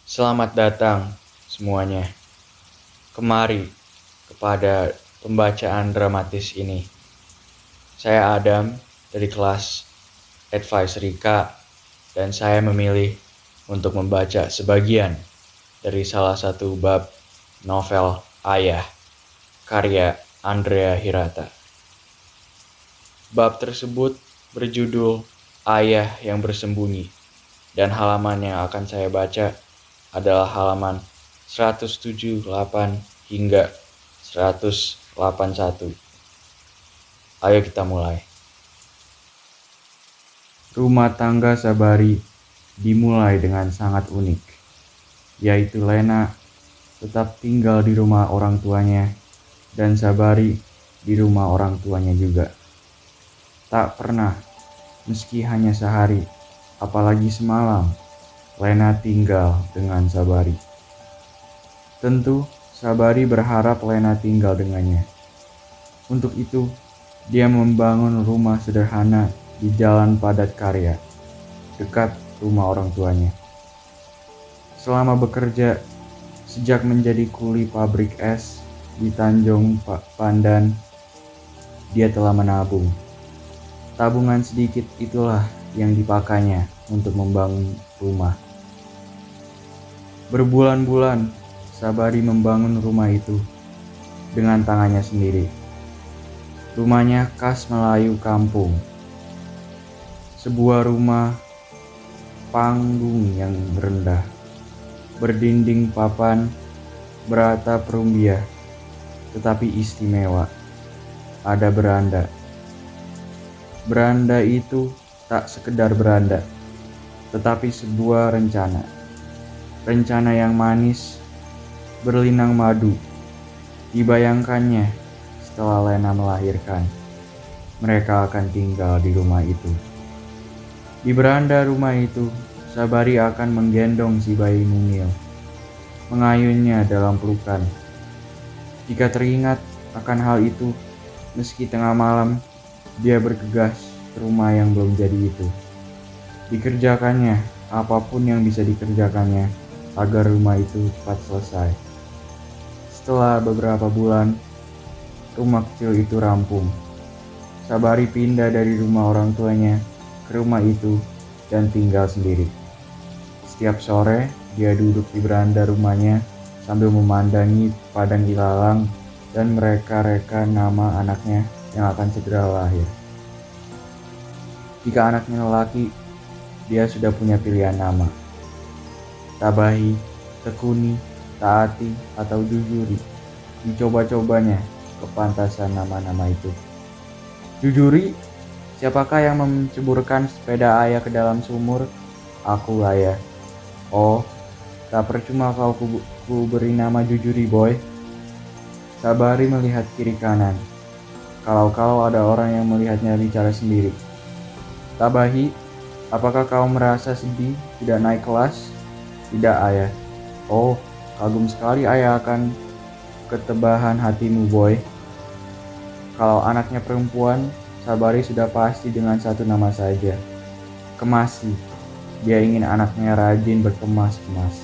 Selamat datang semuanya kemari kepada pembacaan dramatis ini. Saya Adam dari kelas Advisory K dan saya memilih untuk membaca sebagian dari salah satu bab novel Ayah karya Andrea Hirata. Bab tersebut berjudul Ayah yang Bersembunyi dan halaman yang akan saya baca adalah halaman 178 hingga 181. Ayo kita mulai. Rumah tangga Sabari dimulai dengan sangat unik, yaitu Lena tetap tinggal di rumah orang tuanya dan Sabari di rumah orang tuanya juga. Tak pernah, meski hanya sehari, apalagi semalam, Lena tinggal dengan Sabari. Tentu, Sabari berharap Lena tinggal dengannya. Untuk itu, dia membangun rumah sederhana di Jalan Padat Karya, dekat rumah orang tuanya. Selama bekerja, sejak menjadi kuli pabrik es di Tanjung Pandan, dia telah menabung. Tabungan sedikit itulah yang dipakainya untuk membangun rumah. Berbulan-bulan, Sabari membangun rumah itu dengan tangannya sendiri. Rumahnya khas Melayu kampung. Sebuah rumah panggung yang rendah, berdinding papan, beratap rumbia, tetapi istimewa. Ada beranda. Beranda itu tak sekedar beranda, tetapi sebuah rencana. Rencana yang manis, berlinang madu. Dibayangkannya setelah Lena melahirkan, mereka akan tinggal di rumah itu. Di beranda rumah itu, Sabari akan menggendong si bayi mungil, mengayunnya dalam pelukan. Jika teringat akan hal itu, meski tengah malam, dia bergegas ke rumah yang belum jadi itu. Dikerjakannya apapun yang bisa dikerjakannya agar rumah itu cepat selesai. Setelah beberapa bulan, rumah kecil itu rampung. Sabari pindah dari rumah orang tuanya ke rumah itu dan tinggal sendiri. Setiap sore, dia duduk di beranda rumahnya sambil memandangi padang ilalang dan mereka-reka nama anaknya yang akan segera lahir. Jika anaknya lelaki, dia sudah punya pilihan nama. Tabahi, Tekuni, Taati, atau Jujuri. Dicoba-cobanya kepantasan nama-nama itu. Jujuri, siapakah yang menceburkan sepeda ayah ke dalam sumur? Aku, ayah. Oh, tak percuma kau ku beri nama Jujuri, boy. Sabari melihat kiri kanan. Kalau ada orang yang melihatnya bicara sendiri. Tabahi, apakah kau merasa sedih tidak naik kelas? Tidak, ayah. Oh, kagum sekali ayah akan ketebahan hatimu, boy. Kalau anaknya perempuan, Sabari sudah pasti dengan satu nama saja. Kemasi. Dia ingin anaknya rajin berkemas-kemas.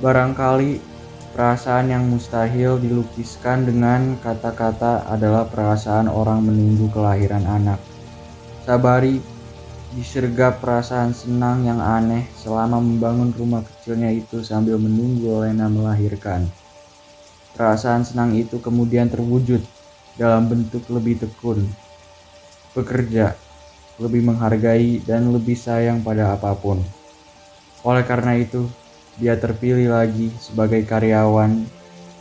Barangkali perasaan yang mustahil dilukiskan dengan kata-kata adalah perasaan orang menunggu kelahiran anak. Sabari disergap perasaan senang yang aneh selama membangun rumah kecilnya itu sambil menunggu Lena melahirkan. Perasaan senang itu kemudian terwujud dalam bentuk lebih tekun, bekerja, lebih menghargai, dan lebih sayang pada apapun. Oleh karena itu, dia terpilih lagi sebagai karyawan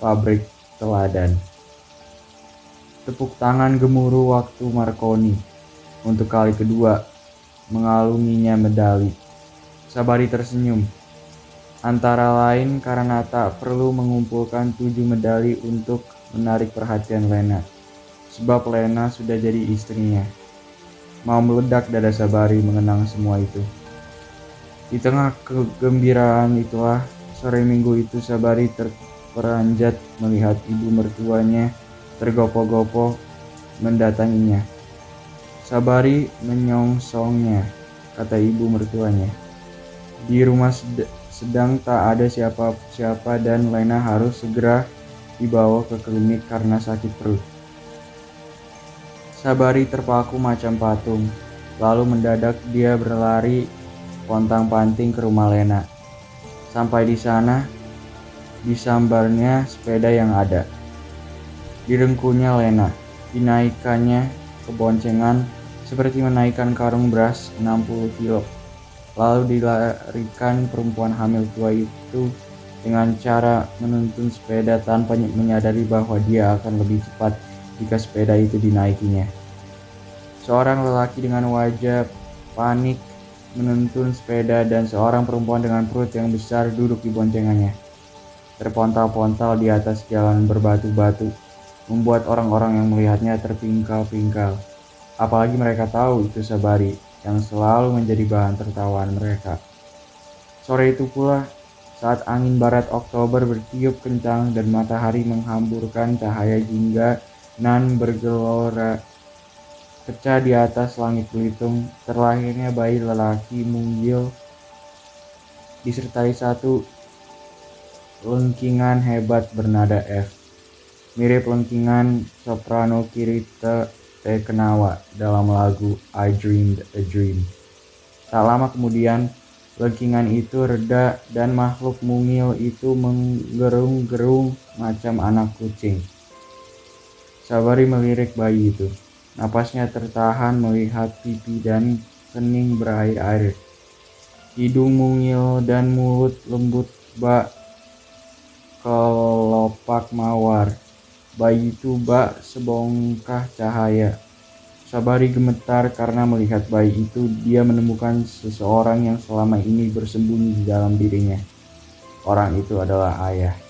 pabrik teladan. Tepuk tangan gemuruh waktu Marconi untuk kali kedua mengalunginya medali. Sabari tersenyum, antara lain karena tak perlu mengumpulkan 7 medali untuk menarik perhatian Lena, sebab Lena sudah jadi istrinya. Mau meledak dada Sabari mengenang semua itu. Di tengah kegembiraan itulah, sore minggu itu Sabari terperanjat melihat ibu mertuanya tergopoh-gopoh mendatanginya. Sabari menyongsongnya kata ibu mertuanya. Di rumah sedang tak ada siapa-siapa dan Lena harus segera dibawa ke klinik karena sakit perut. Sabari terpaku macam patung, lalu mendadak dia berlari pontang-panting ke rumah Lena. Sampai di sana, disambarnya sepeda yang ada. Direngkuhnya Lena, dinaikkannya ke boncengan seperti menaikkan karung beras 60 kilo. Lalu dilarikan perempuan hamil tua itu dengan cara menuntun sepeda tanpa menyadari bahwa dia akan lebih cepat jika sepeda itu dinaikinya. Seorang lelaki dengan wajah panik menuntun sepeda dan seorang perempuan dengan perut yang besar duduk di boncengannya. Terpontal-pontal di atas jalan berbatu-batu, membuat orang-orang yang melihatnya terpingkal-pingkal. Apalagi mereka tahu itu Sabari yang selalu menjadi bahan tertawaan mereka. Sore itu pula, saat angin barat Oktober bertiup kencang dan matahari menghamburkan cahaya jingga nan bergelora pecah di atas langit Belitung, terlahirnya bayi lelaki mungil disertai satu lengkingan hebat bernada F. Mirip lengkingan soprano Kirita Tekenawa dalam lagu I Dreamed a Dream. Tak lama kemudian, lengkingan itu reda dan makhluk mungil itu menggerung-gerung macam anak kucing. Sabari melirik bayi itu. Napasnya tertahan melihat pipi dan kening berair-air. Hidung mungil dan mulut lembut bak kelopak mawar. Bayi itu bak sebongkah cahaya. Sabari gemetar karena melihat bayi itu. Dia menemukan seseorang yang selama ini bersembunyi di dalam dirinya. Orang itu adalah ayah.